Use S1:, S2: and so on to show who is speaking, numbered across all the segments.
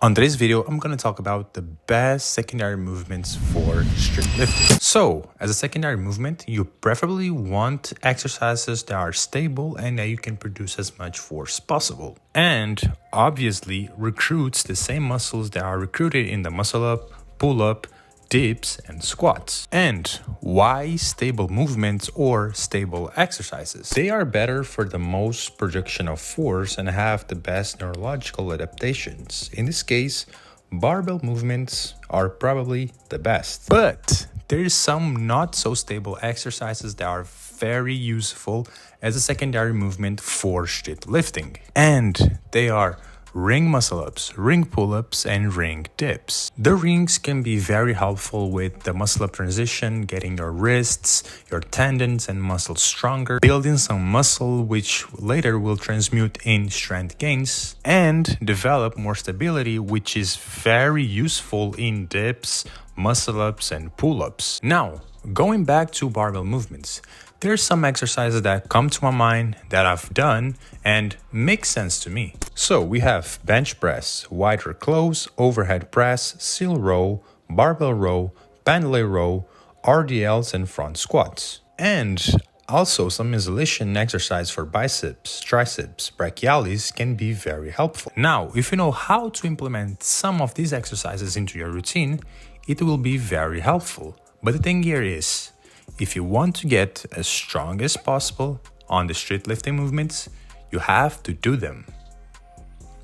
S1: On today's video, I'm going to talk about the best secondary movements for street lifting. So, as a secondary movement, you preferably want exercises that are stable and that you can produce as much force possible. And obviously, recruits the same muscles that are recruited in the muscle up, pull up, dips, and squats. And why stable movements or stable exercises? They are better for the most production of force and have the best neurological adaptations. In this case, barbell movements are probably the best. But there's some not so stable exercises that are very useful as a secondary movement for street lifting. And they are ring muscle-ups, ring pull-ups, and ring dips. The rings can be very helpful with the muscle-up transition, getting your wrists, your tendons, and muscles stronger, building some muscle which later will transmute in strength gains, and develop more stability, which is very useful in dips, muscle-ups, and pull-ups. Now, going back to barbell movements, there's some exercises that come to my mind that I've done and make sense to me. So we have bench press, wide or close, overhead press, seal row, barbell row, pendlay row, RDLs, and front squats. And also some isolation exercise for biceps, triceps, brachialis can be very helpful. Now, if you know how to implement some of these exercises into your routine, it will be very helpful. But the thing here is, if you want to get as strong as possible on the street lifting movements, you have to do them.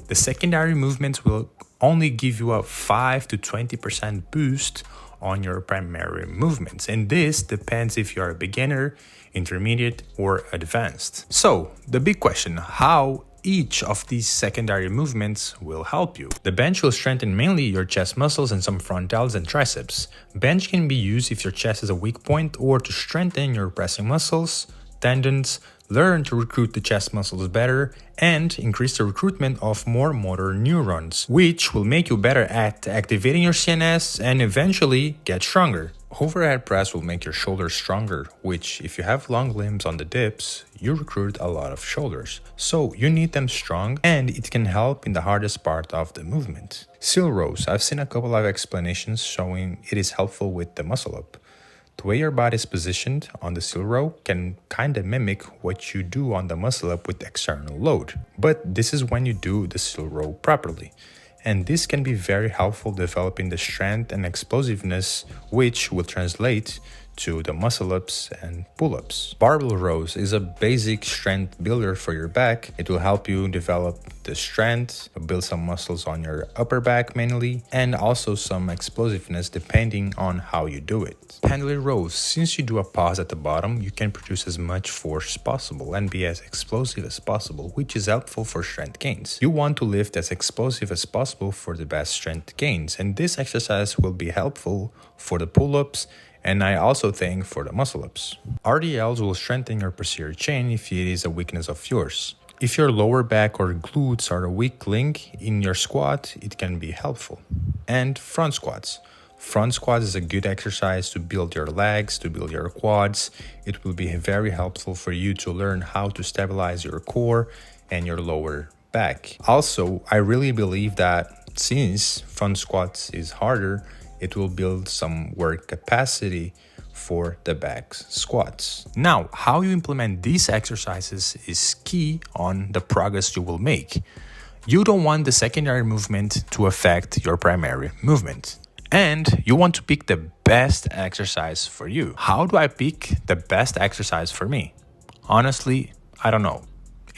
S1: The secondary movements will only give you a 5 to 20% boost on your primary movements, and this depends if you are a beginner, intermediate, or advanced. So, the big question, how each of these secondary movements will help you. The bench will strengthen mainly your chest muscles and some frontals and triceps. Bench can be used if your chest is a weak point or to strengthen your pressing muscles, tendons, learn to recruit the chest muscles better, and increase the recruitment of more motor neurons, which will make you better at activating your CNS and eventually get stronger. Overhead press will make your shoulders stronger, which if you have long limbs on the dips, you recruit a lot of shoulders. So you need them strong and it can help in the hardest part of the movement. Seal rows, I've seen a couple of explanations showing it is helpful with the muscle up. The way your body is positioned on the seal row can kind of mimic what you do on the muscle up with external load. But this is when you do the seal row properly. And this can be very helpful developing the strength and explosiveness, which will translate to the muscle-ups and pull-ups. Barbell rows is a basic strength builder for your back. It will help you develop the strength, build some muscles on your upper back mainly, and also some explosiveness depending on how you do it. Pendlay rows, since you do a pause at the bottom, you can produce as much force possible and be as explosive as possible, which is helpful for strength gains. You want to lift as explosive as possible for the best strength gains, and this exercise will be helpful for the pull-ups, and I also think for the muscle-ups. RDLs will strengthen your posterior chain if it is a weakness of yours. If your lower back or glutes are a weak link in your squat, it can be helpful. And front squats. Front squats is a good exercise to build your legs, to build your quads. It will be very helpful for you to learn how to stabilize your core and your lower back. Also, I really believe that since front squats is harder, it will build some work capacity for the back squats. Now, how you implement these exercises is key on the progress you will make. You don't want the secondary movement to affect your primary movement. And you want to pick the best exercise for you. How do I pick the best exercise for me? Honestly, I don't know.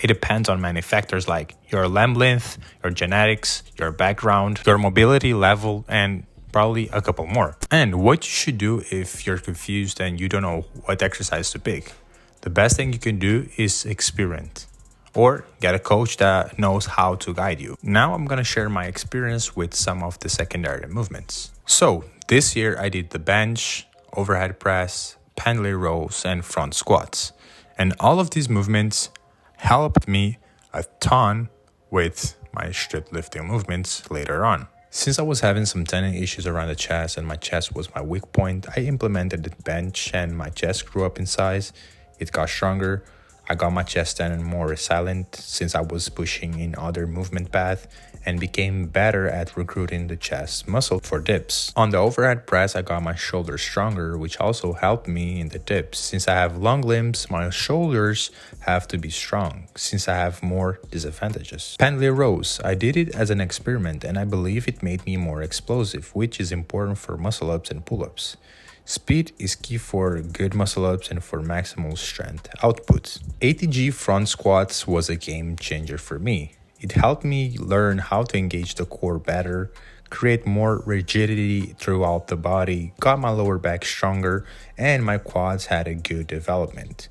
S1: It depends on many factors like your limb length, your genetics, your background, your mobility level, and probably a couple more. And what you should do if you're confused and you don't know what exercise to pick, the best thing you can do is experiment or get a coach that knows how to guide you. Now I'm gonna share my experience with some of the secondary movements. So this year I did the bench, overhead press, pendlay rows, and front squats. And all of these movements helped me a ton with my street lifting movements later on. Since I was having some tendon issues around the chest and my chest was my weak point, I implemented the bench and my chest grew up in size. It got stronger. I got my chest and more resilient since I was pushing in other movement path and became better at recruiting the chest muscle for dips. On the overhead press, I got my shoulders stronger, which also helped me in the dips. Since I have long limbs, my shoulders have to be strong, since I have more disadvantages. Pendlay rows, I did it as an experiment and I believe it made me more explosive, which is important for muscle ups and pull-ups. Speed is key for good muscle ups and for maximal strength output. ATG front squats was a game changer for me. It helped me learn how to engage the core better, create more rigidity throughout the body, got my lower back stronger, and my quads had a good development.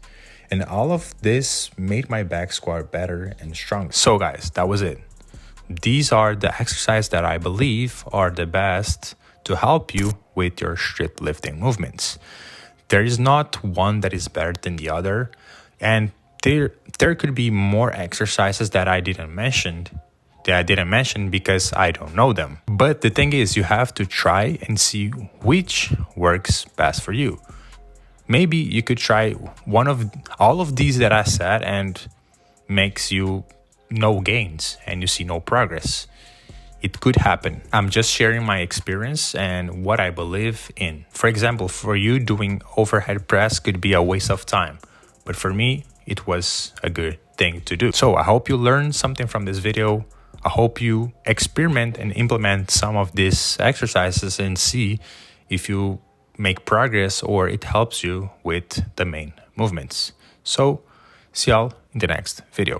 S1: And all of this made my back squat better and stronger. So guys, that was it. These are the exercises that I believe are the best to help you with your street lifting movements. There is not one that is better than the other, and there could be more exercises that I didn't mention because I don't know them. But the thing is, you have to try and see which works best for you. Maybe you could try one of all of these that I said and makes you no gains and you see no progress. It could happen. I'm just sharing my experience and what I believe in. For example, for you, doing overhead press could be a waste of time, but for me, it was a good thing to do. So I hope you learned something from this video. I hope you experiment and implement some of these exercises and see if you make progress or it helps you with the main movements. So see y'all in the next video.